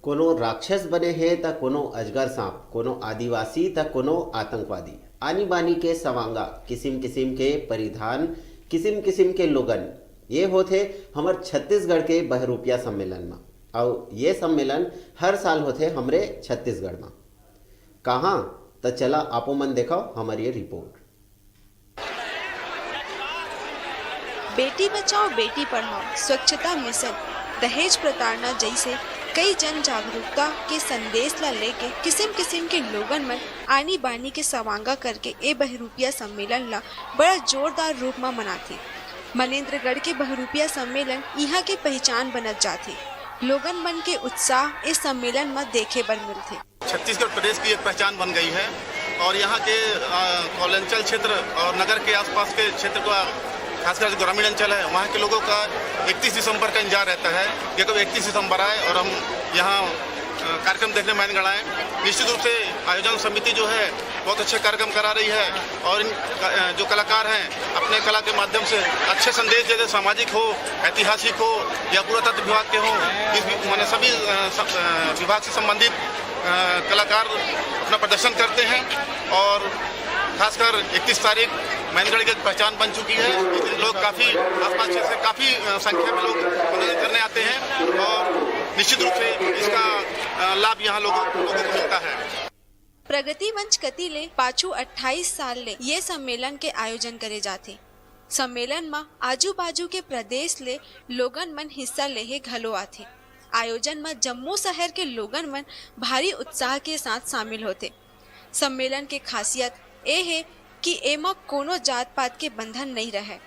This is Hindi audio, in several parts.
कोनो राक्षस बने हैं त कोनो अजगर सांप, कोनो आदिवासी त कोनो आतंकवादी। आनी बानी के सवांगा, किसिम किसिम के परिधान, किसिम किसिम के लोगन, ये होते हमर छत्तीसगढ़ के बहरूपिया सम्मेलन में। और ये सम्मेलन हर साल होते हमरे छत्तीसगढ़ में। कहाँ तो चला आपो मन देखो हमारी ये रिपोर्ट। बेटी बचाओ बेटी पढ़ाओ, स्वच्छता मिशन, दहेज प्रताड़ना जैसे कई जन जागरूकता के संदेश ला लेके किसिम किसिम के लोगन मन आनी बानी के सवांगा करके ए बहरूपिया सम्मेलन ला बड़ा जोरदार रूप में मनाथे। मनेन्द्रगढ़ के बहरूपिया सम्मेलन यहाँ के पहचान बनत जाथे। लोगन मन के उत्साह इस सम्मेलन में देखे बर मिलथे। छत्तीसगढ़ प्रदेश की एक पहचान बन गई है और यहाँ के कॉलोनियल क्षेत्र और नगर के आसपास के क्षेत्र का खासकर जो ग्रामीण अंचल है वहाँ के लोगों का 31 दिसंबर का इंतजार रहता है कि कब 31 दिसंबर आए और हम यहाँ कार्यक्रम देखने मैनगढ़ आए। निश्चित रूप से आयोजन समिति जो है बहुत अच्छे कार्यक्रम करा रही है और इन जो कलाकार हैं अपने कला के माध्यम से अच्छे संदेश जैसे सामाजिक हो, ऐतिहासिक हो या पुरातत्व विभाग के हो, इस माने सभी विभाग से संबंधित कलाकार अपना प्रदर्शन करते हैं। और खासकर 31 तारीख मैनगढ़ की पहचान बन चुकी है। इस दिन लोग काफ़ी आसपास से काफ़ी संख्या में लोग मनोरंजन करने आते हैं और निश्चित रूप से इसका लाभ यहाँ लोगों को मिलता है। प्रगति मंच कति ले पाछू 28 साल ले ये सम्मेलन के आयोजन करे जाते। सम्मेलन में आजू बाजू के प्रदेश ले लोगन मन हिस्सा लेहे घलो आथे। आयोजन में जम्मू शहर के लोगन मन भारी उत्साह के साथ शामिल होते। सम्मेलन के खासियत ए है कि एमा कोनो जात पात के बंधन नहीं रहे।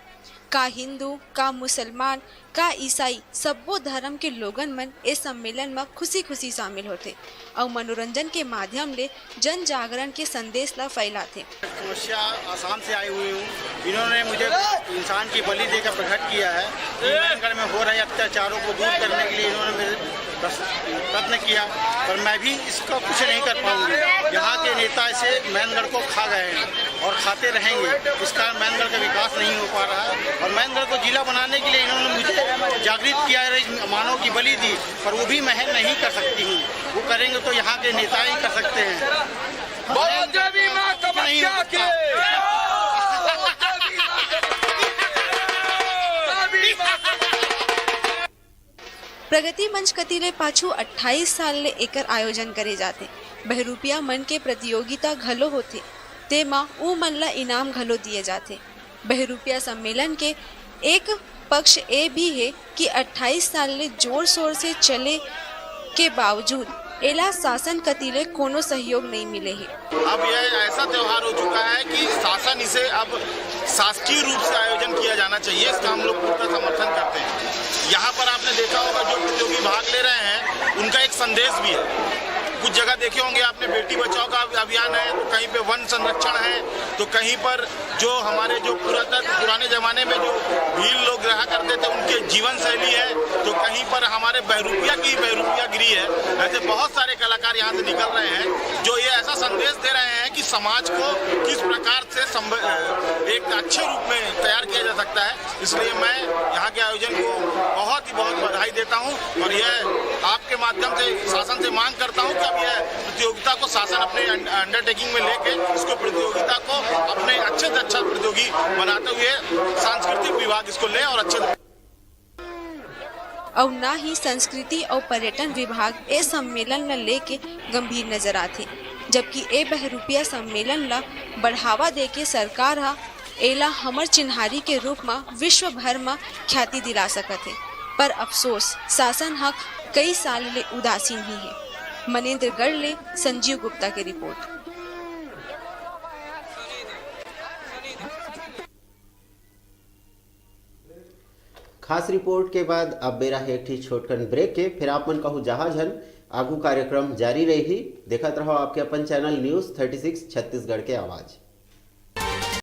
का हिंदू, का मुसलमान, का ईसाई सबो धर्म के लोगन मन इस सम्मेलन में खुशी खुशी शामिल होते और मनोरंजन के माध्यम ले जन जागरण के संदेश ला फैलाते। समस्या आसाम से आई हुई हूँ। इन्होंने मुझे इंसान की बलि देकर प्रकट किया है। मैनगढ़ में हो रहे अत्याचारों को दूर करने के लिए इन्होंने मेरे प्रयत्न किया पर मैं भी इसका कुछ नहीं कर पाऊंगा। यहाँ के नेता इसे मैनगढ़ को खा गए हैं और खाते रहेंगे। इस कारण मैनगढ़ का विकास नहीं हो पा रहा है और मैनगढ़ को जिला बनाने के लिए इन्होंने मुझे जागृत किया है, मानव की बलि दी, पर वो भी मैं नहीं कर सकती हूँ। वो करेंगे तो यहाँ के नेता ही कर सकते हैं। प्रगति मंच कतिले पाछू 28 साल ले एकर आयोजन करे जाते। बहरूपिया मन के प्रतियोगिता घलो होते, तेमा ऊ मन ला इनाम घलो दिए जाते। बहरूपिया सम्मेलन के एक पक्ष ए भी है कि 28 साल ले जोर शोर से चले के बावजूद एला शासन कतिले कोनो सहयोग नहीं मिले है। अब यह ऐसा त्योहार हो चुका है कि शासन इसे अब शासकीय रूप से आयोजन किया जाना चाहिए। इसका हम लोग पूरा समर्थन करते हैं। यहाँ पर आपने देखा होगा जो प्रतियोगी भाग ले रहे हैं उनका एक संदेश भी है। कुछ जगह देखे होंगे आपने बेटी बचाओ का अभियान है, तो कहीं पे वन संरक्षण है, तो कहीं पर जो हमारे जो पुराने जमाने में जो भील लोग रहा करते थे उनके जीवन शैली है, तो कहीं पर हमारे बहरूपिया की बहरूपियागिरी है। ऐसे बहुत सारे कलाकार यहाँ से निकल रहे हैं जो ये ऐसा संदेश दे रहे हैं कि समाज को किस प्रकार से एक अच्छे रूप में तैयार किया जा सकता है। इसलिए मैं यहाँ के आयोजन को बहुत बधाई देता हूँ और यह आपके माध्यम से शासन से मांग करता हूँ कि अब यह प्रतियोगिता को शासन अपने अंडरटेकिंग में लेके इसको प्रतियोगिता को अपने अच्छे से अच्छा प्रतियोगी बनाते हुए सांस्कृतिक विभाग इसको ले और अच्छे और ना ही संस्कृति और पर्यटन विभाग ए सम्मेलन ला लेके गंभीर नजर आते। जबकि ए बहरूपिया सम्मेलन ला बढ़ावा देके सरकार हा एला हमर चिन्हारी के रूप में विश्व भर में ख्याति दिला सकत है। पर अफसोस शासन हक कई साल ले उदासीन ही है। मनेन्द्रगढ़ ले संजीव गुप्ता की रिपोर्ट। खास रिपोर्ट के बाद अब बेरा है एक छोटकन ब्रेक के, फिर आप मन कहूँ जहाजन आगू कार्यक्रम जारी रही। देखत रहो आपके अपन चैनल न्यूज़ 36 छत्तीसगढ़ के आवाज़।